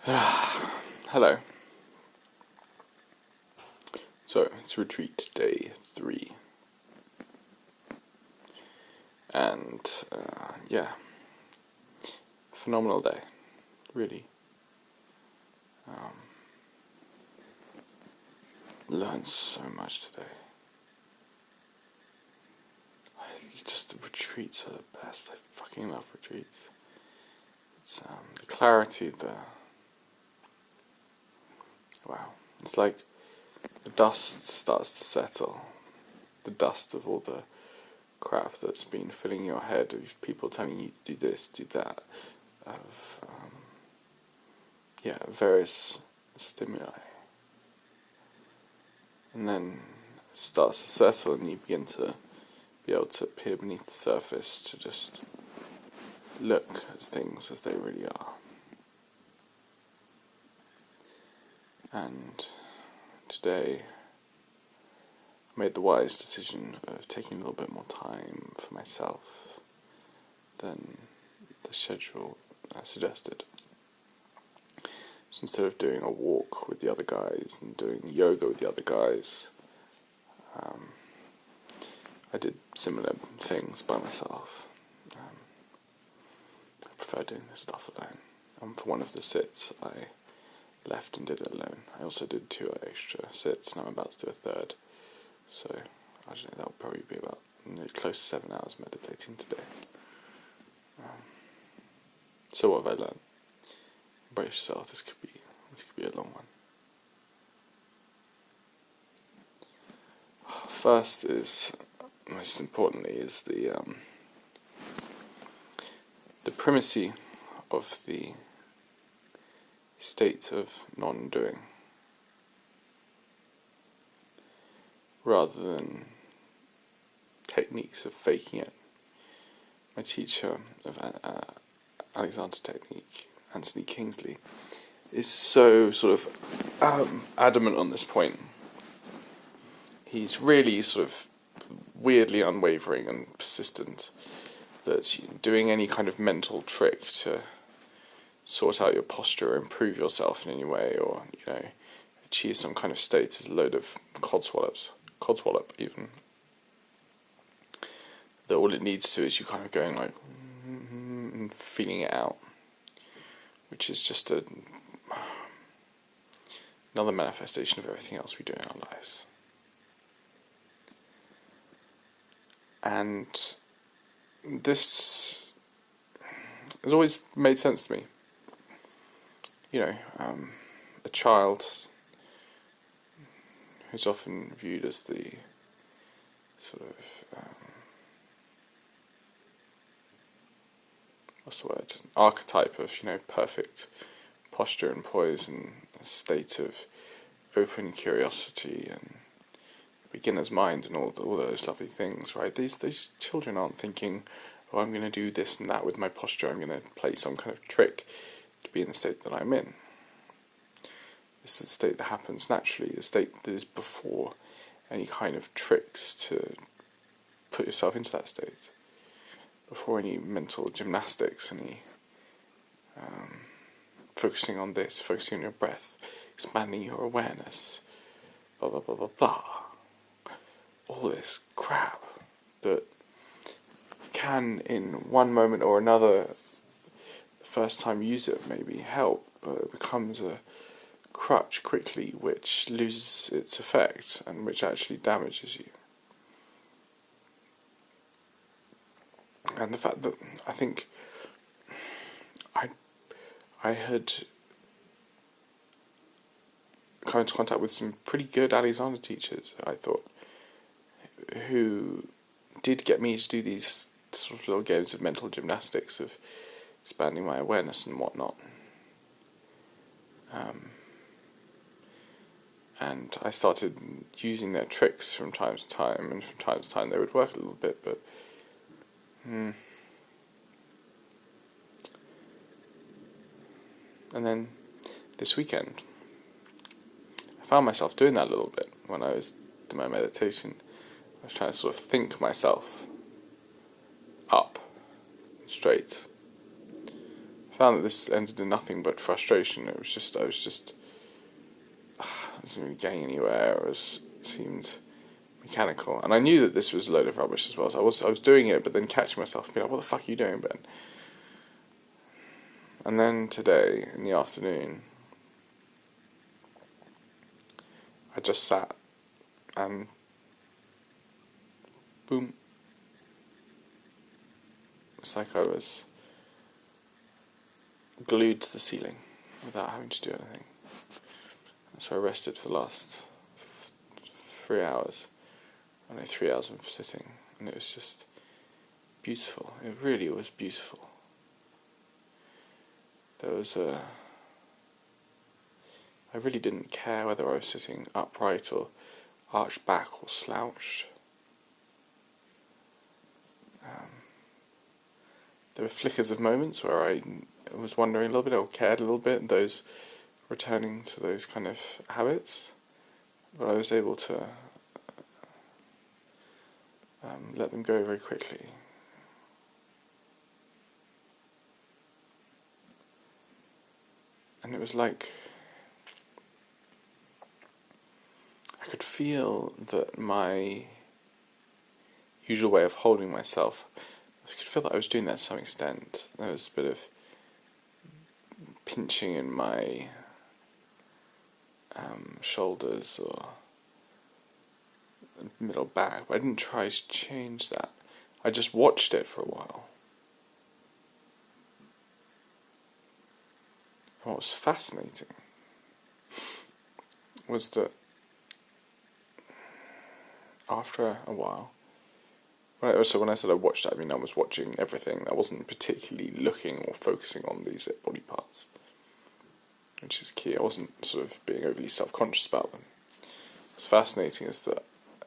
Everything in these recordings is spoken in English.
Hello. So, it's retreat day 3. And, yeah. Phenomenal day. Really. Learned so much today. Just the retreats are the best. I fucking love retreats. It's, the clarity, wow. It's like the dust starts to settle. The dust of all the crap that's been filling your head, of people telling you to do this, do that, of various stimuli, and then it starts to settle, and you begin to be able to peer beneath the surface to just look at things as they really are. And today I made the wise decision of taking a little bit more time for myself than the schedule suggested. So instead of doing a walk with the other guys and doing yoga with the other guys, I did similar things by myself. I prefer doing this stuff alone. For one of the sits, I left and did it alone. I also did 2 extra sits, and I'm about to do a third. So, I don't know, that'll probably be about close to 7 hours meditating today. So what have I learned? Brace yourself, this could be a long one. First is, most importantly, is the primacy of the state of non-doing, rather than techniques of faking it. My teacher of Alexander Technique, Anthony Kingsley, is so sort of adamant on this point. He's really sort of weirdly unwavering and persistent that doing any kind of mental trick to sort out your posture or improve yourself in any way, or achieve some kind of state, is a load of codswallop even. That all it needs to is you kind of going like and feeling it out, which is just another manifestation of everything else we do in our lives. And this has always made sense to me. A child who's often viewed as the sort of archetype of perfect posture and poise and a state of open curiosity and beginner's mind and all those lovely things, right? These children aren't thinking, oh, I'm going to do this and that with my posture, I'm going to play some kind of trick to be in the state that I'm in. This is the state that happens naturally, the state that is before any kind of tricks to put yourself into that state, before any mental gymnastics, any focusing on this, focusing on your breath, expanding your awareness, blah blah blah blah blah. All this crap that can, in one moment or another, the first time you use it maybe help, but it becomes a crutch quickly, which loses its effect and which actually damages you. And the fact that I think I had come into contact with some pretty good Alexander teachers, I thought, who did get me to do these sort of little games of mental gymnastics, of expanding my awareness and whatnot. And I started using their tricks from time to time, and from time to time they would work a little bit, but And then this weekend I found myself doing that a little bit when I was doing my meditation. I was trying to sort of think myself up, straight. I found that this ended in nothing but frustration. I wasn't really getting anywhere. It seemed mechanical, and I knew that this was a load of rubbish as well. So I was doing it, but then catching myself and being like, "What the fuck are you doing, Ben?" And then today in the afternoon, I just sat and boom. It's like I was glued to the ceiling without having to do anything. And so I rested for the last 3 hours. 3 hours of sitting, and it was just beautiful. It really was beautiful. I really didn't care whether I was sitting upright or arched back or slouched. There were flickers of moments where I was wondering a little bit or cared a little bit, and those returning to those kind of habits, but I was able to let them go very quickly. And it was like I could feel that my usual way of holding myself, I could feel that I was doing that to some extent. There was a bit of pinching in my shoulders or middle back, but I didn't try to change that. I just watched it for a while. And what was fascinating was that after a while, when I said I watched it, I mean I was watching everything. I wasn't particularly looking or focusing on these body parts, which is key. I wasn't sort of being overly self-conscious about them. What's fascinating is that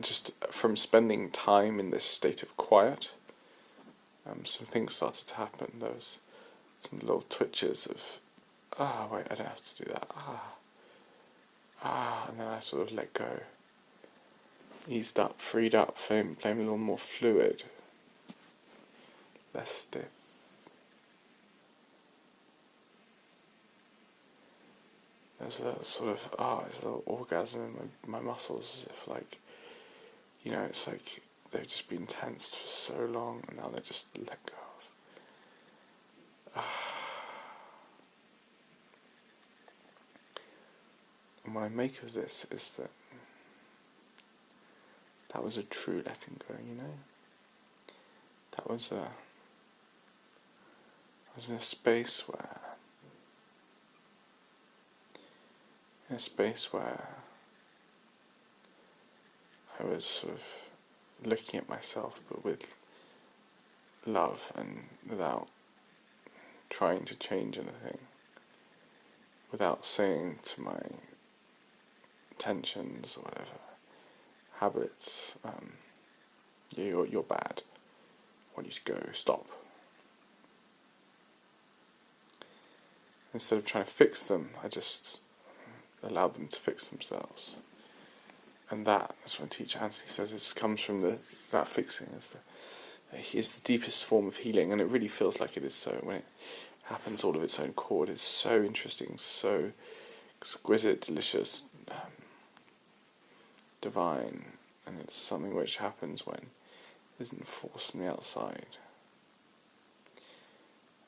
just from spending time in this state of quiet, some things started to happen. There was some little twitches of, wait, I don't have to do that, and then I sort of let go, eased up, freed up, became a little more fluid, less stiff. There's a sort of, there's a little orgasm in my muscles, as if like, it's like they've just been tensed for so long and now they're just let go of. And what I make of this is that was a true letting go, That was I was in a space where I was sort of looking at myself, but with love and without trying to change anything, without saying to my tensions or whatever, habits, you're bad, I want you to go, stop. Instead of trying to fix them, I just allowed them to fix themselves. And that, as one teacher Anthony says, it comes from that fixing is the deepest form of healing, and it really feels like it is so when it happens all of its own accord. It's so interesting, so exquisite, delicious, divine, and it's something which happens when it isn't forced from the outside.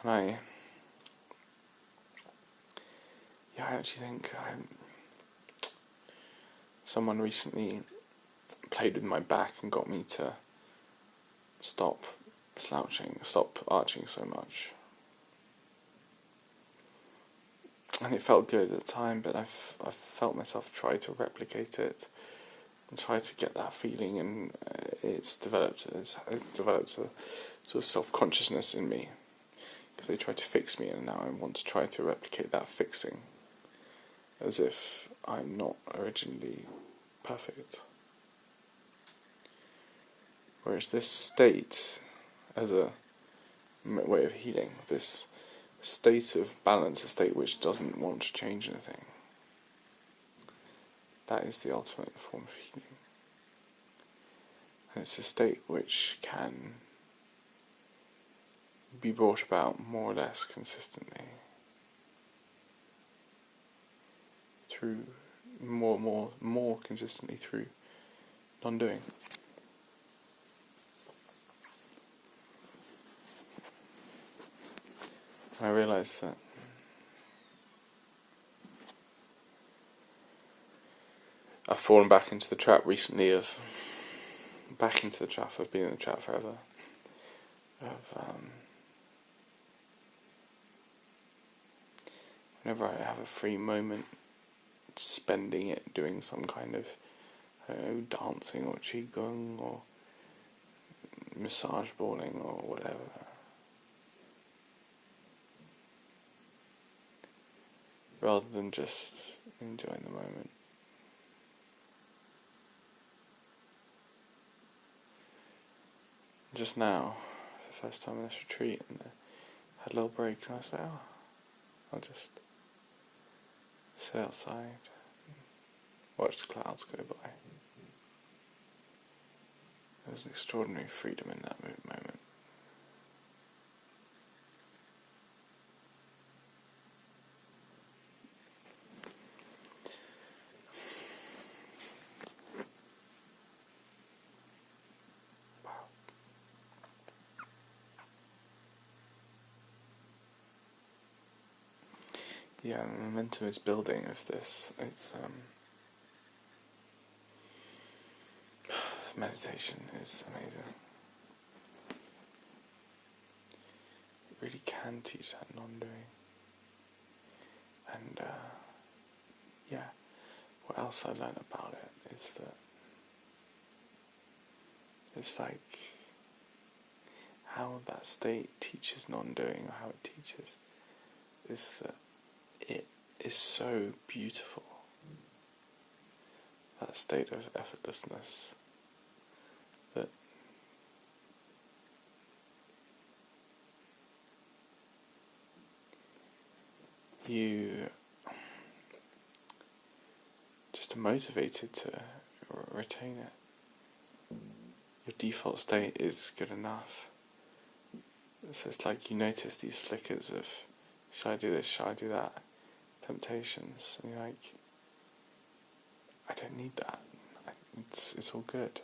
And I actually think someone recently played with my back and got me to stop slouching, stop arching so much. And it felt good at the time, but I've felt myself try to replicate it and try to get that feeling, and it's developed a sort of self-consciousness in me, because they tried to fix me, and now I want to try to replicate that fixing, as if I'm not originally perfect. Whereas this state, as a way of healing, this state of balance, a state which doesn't want to change anything, that is the ultimate form of healing. And it's a state which can be brought about more or less consistently through more consistently through non-doing. And I realised that I've fallen back into the trap recently of I've been in the trap forever, of whenever I have a free moment, spending it doing some kind of, I don't know, dancing or qigong or massage balling or whatever. Rather than just enjoying the moment. Just now, the first time in this retreat, and I had a little break, and I was like, oh, I'll just sit outside, watch the clouds go by. There was an extraordinary freedom in that moment. Yeah, the momentum is building of this. It's meditation is amazing. It really can teach that non-doing. And yeah, what else I learned about it is that it's like how that state teaches non-doing, or how it teaches, is that it is so beautiful. That state of effortlessness, that you just are motivated to retain it. Your default state is good enough. So it's like you notice these flickers of, should I do this, should I do that, temptations, and you're like, I don't need that. It's all good.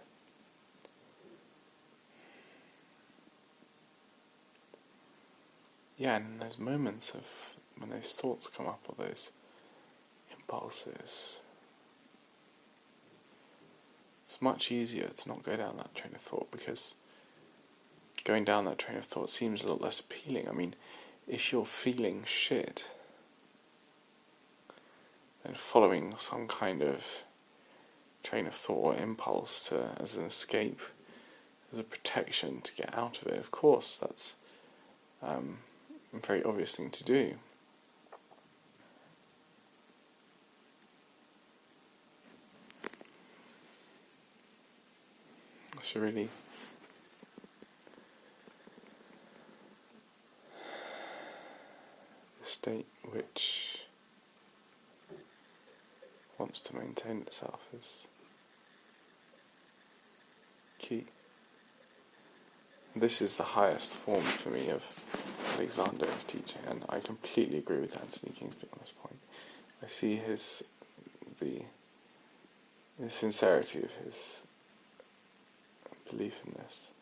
Yeah, and in those moments of when those thoughts come up, or those impulses, it's much easier to not go down that train of thought, because going down that train of thought seems a lot less appealing. I mean, if you're feeling shit, then following some kind of train of thought or impulse as an escape, as a protection to get out of it, of course, that's a very obvious thing to do. So really, the state which wants to maintain itself is key. This is the highest form for me of Alexander teaching, and I completely agree with Anthony Kingsley on this point. I see the sincerity of his belief in this,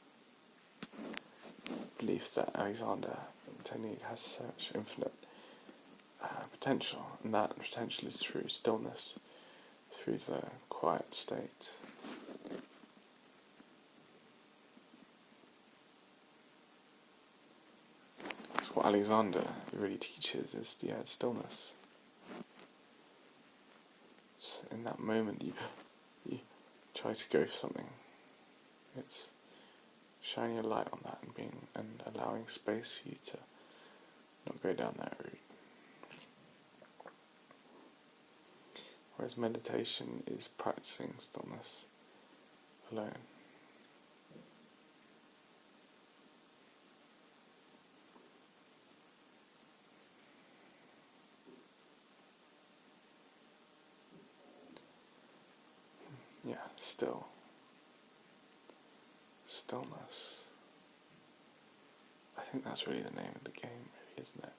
belief that Alexander technique has such infinite potential, and that potential is through stillness, through the quiet state. So what Alexander really teaches is stillness. It's in that moment you try to go for something. It's shining a light on that and allowing space for you to not go down that route. Whereas meditation is practicing stillness alone. Yeah, stillness. I think that's really the name of the game, really, isn't it?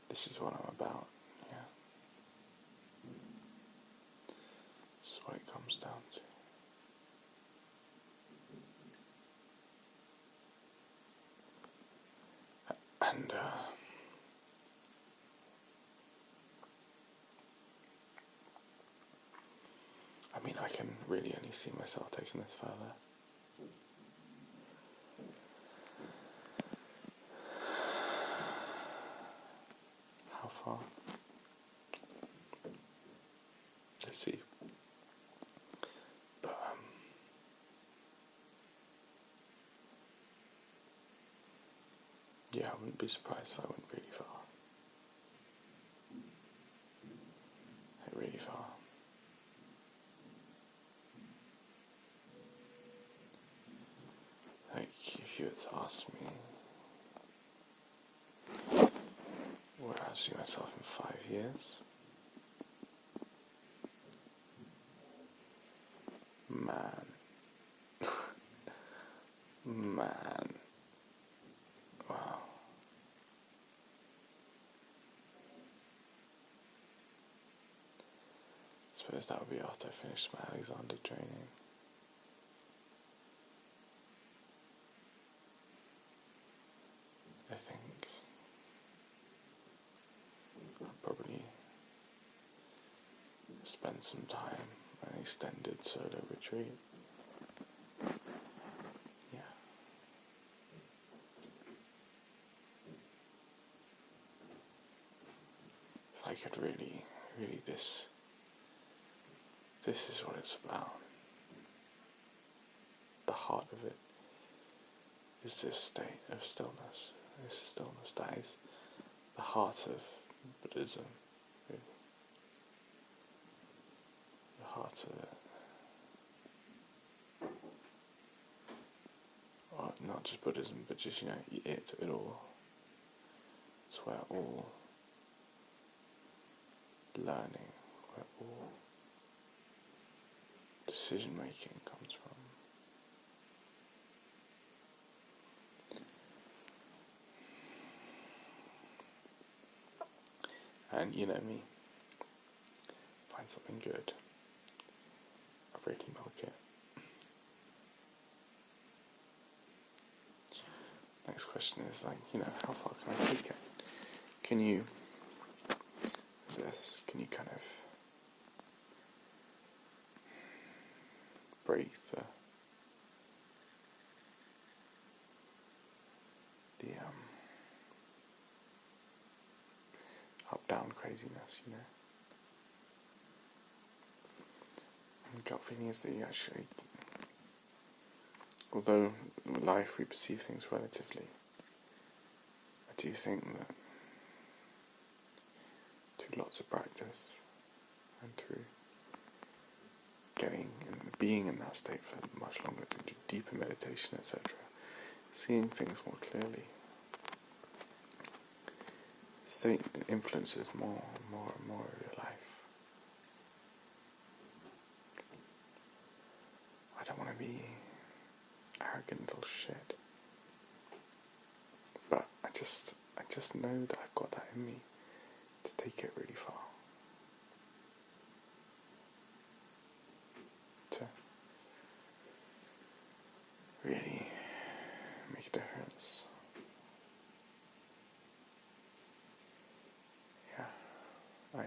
This is what I'm about, yeah. This is what it comes down to. And, I mean, I can really only see myself taking this further. How far? Let's see. But, yeah, I wouldn't be surprised if I went really far. Really far. Like, if you had asked me where I see myself in 5 years, man, wow. I suppose that would be after I finished my Alexander training. I think I'll probably spend some time on an extended solo retreat. Yeah. If I could really, this is what it's about. The heart of it is this state of stillness. This stillness that is the heart of Buddhism, really. The heart of it. Or not just Buddhism, but just, it all. It's where all learning, where all decision making comes from. And you know me, find something good, I really milk it. Next question is how far can I take it? Can you kind of break the up-down craziness, And gut feeling is that you actually, although in life we perceive things relatively, I do think that through lots of practice and through getting and being in that state for much longer, through deeper meditation, etc., seeing things more clearly, state influences more and more and more of your life. I don't want to be arrogant little shit, but I just know that I've got that in me to take it really far, to really make a difference. Yeah, I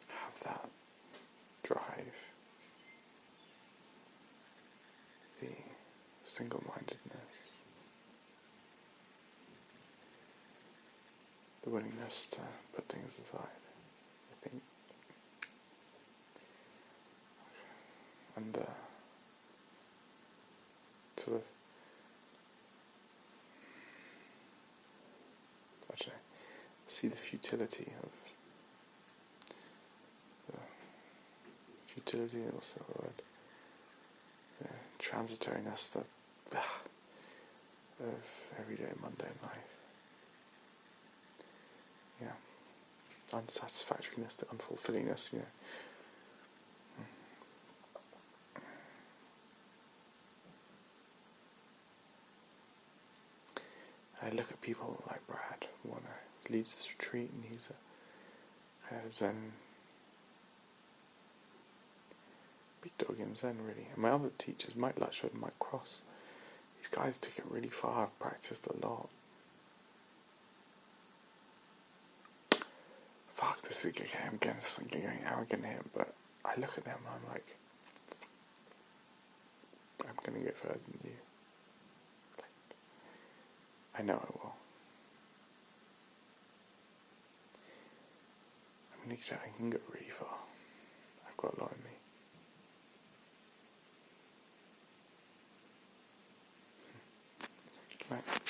have that drive, the single-mindedness, the willingness to put things aside, I think, and sort of, actually, see the futility of also the word, transitoriness of everyday mundane life. Yeah, unsatisfactoriness, the unfulfillingness, you know. I look at people like Brad Warner, who leads this retreat, and he's a kind of Zen, big dog in Zen, really. And my other teachers, Mike Lutchford and Mike Cross, these guys took it really far. I've practiced a lot. Fuck, this is I'm getting arrogant here, but I look at them and I'm like, I'm gonna get further than you. Like, I know I will. I can go really far. I've got a lot in me. Good night.